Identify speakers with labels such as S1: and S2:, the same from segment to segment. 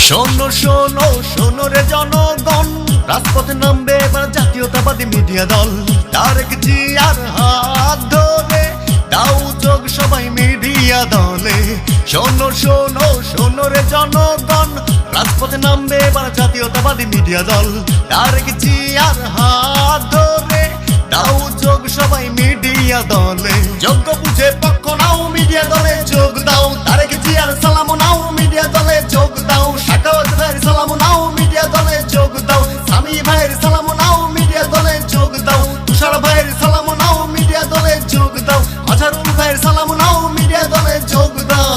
S1: শোনো শোনো শোনো রে জনগণ, রাজপথে নামবে এবার জাতীয়তাবাদী মিডিয়া দল। তারেক জিয়ার হাত ধরে দাও যোগ সবাই মিডিয়া দলে। শোনো শোনো শোনো রে জনগণ, রাজপথে নামবে এবার জাতীয়তাবাদী মিডিয়া দল। তারেক জিয়ার হাত ধরে দাও যোগ সবাই মিডিয়া দলে। যোগ্য বুঝে পক্ষ নাও মিডিয়া দলে যোগ দাও। তারেক জিয়ার সালাম নাও মিডিয়া দলে যোগ দাও। সাখাওয়াত ভাইয়ের সালাম নাও মিডিয়া দলে যোগ দাও। সামি ভাইয়ের সালাম নাও মিডিয়া দলে যোগ দাও। তুষার ভাইয়ের সালাম নাও মিডিয়া দলে যোগ দাও। আজহারুল ভাইয়ের সালাম নাও মিডিয়া দলে যোগ দাও।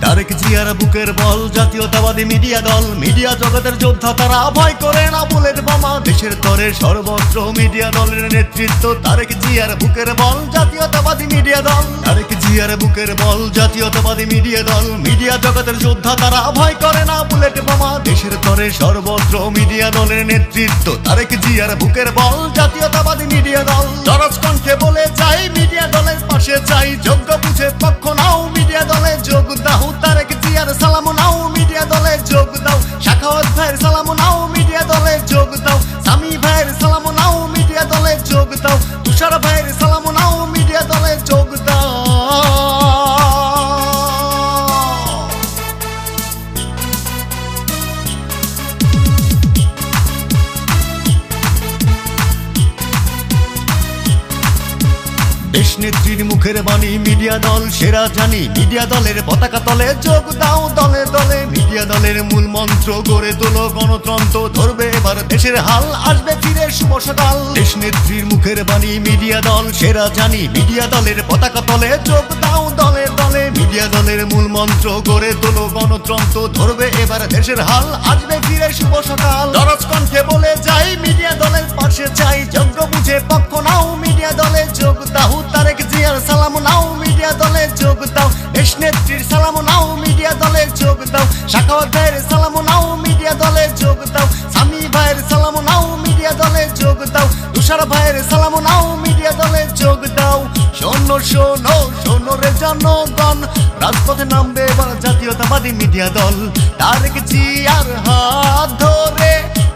S1: তারেক জিয়ার বুকের বল জাতীয়তাবাদী মিডিয়া দল। মিডিয়া জগতের যোদ্ধা তারা, ভয় করে না বুলেট বোমা। দেশের তরে সর্বত্র মিডিয়া দলের নেতৃত্ব। তারেক জিয়ার বুকের বল জাতীয়তাবাদী মিডিয়া দল। তারেক জিয়ার বুকের বল জাতীয়তাবাদী মিডিয়া দল। মিডিয়া জগতের যোদ্ধা তারা, ভয় করে না বুলেট বোমা। দেশের তরে সর্বত্র মিডিয়া দলের নেতৃত্ব। তারেক জিয়ার বুকের বল জাতীয়তাবাদী মিডিয়া দল। দরজ কণ্ঠে বলে চাই মিডিয়া দলের পাশে চাই। যোগ্য বুঝে পক্ষ নাও মিডিয়া দলে যোগ দাও। তারেক জিয়ার সালাম নাও মিডিয়া দলে যোগ দাও। সাখাওয়াত ভাইয়ের সালাম নাও মিডিয়া দলে যোগ দাও। সামি ভাইয়ের সালাম নাও মিডিয়া দলে যোগ দাও। তুষার ভাইয়ের সালাম নাও মিডিয়া দলে যোগ দাও। দেশ নেত্রীর মুখের বাণী মিডিয়া দল সেরা জানি। মিডিয়া দলের পতাকা তলে যোগ দাও দলে দলে। মিডিয়া দলের মূল মন্ত্র গড়ে তোলো গণতন্ত্র। ধরবে এবার দেশের হাল, আসবে ফিরে শুভ সকাল। দেশ নেত্রীর মুখের বাণী মিডিয়া দল সেরা জানি। মিডিয়া দলের পতাকা তলে যোগ দাও দলে দলে। মিডিয়া দলের মূল মন্ত্র গড়ে তোলো গণতন্ত্র। ধরবে এবার দেশের হাল, আসবে ফিরে শুভ সকাল। দরজ কণ্ঠে বলে যাই মিডিয়া দলের পাশে চাই। যোগ্য বুঝে পক্ষ নাও মিডিয়া দলে যোগ দাও। তারেক জিয়ার সালাম নাও মিডিয়া দলে যোগ দাও। দেশ নেত্রীর সালাম নাও মিডিয়া দলে যোগ দাও। সাখাওয়াত ভাইয়ের সালাম নাও মিডিয়া দলে যোগ দাও। সামি ভাইয়ের সালাম নাও মিডিয়া দলে যোগ দাও। তুষার ভাইয়ের সালাম নাও মিডিয়া দলে যোগ দাও। শোনো শোনো শোনো রে জনগণ, রাজপথে নামবে এবার জাতীয়তাবাদী মিডিয়া দল। তারেক জিয়ার হাত ধরে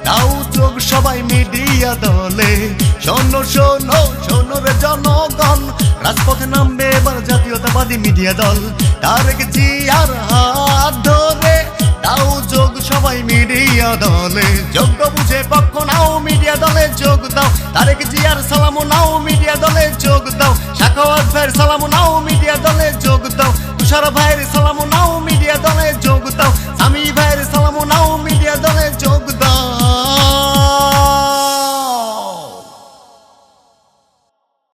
S1: দাও যোগ সবাই মিডিয়া দলে। শোনো শোনো শোনো রে জনগণ, রাজপথে নামবে এবার জাতীয়তাবাদী মিডিয়া দল। তারেক জিয়ার হাত ধরে দাও যোগ সবাই মিডিয়া দলে। যোগ্য বুঝে পক্ষ নাও মিডিয়া দলে যোগ দাও। তারেক জিয়ার সালাম নাও মিডিয়া দলে যোগ দাও। সাখাওয়াত ভাইয়ের সালাম নাও মিডিয়া দলে যোগ দাও। তুষার ভাইয়ের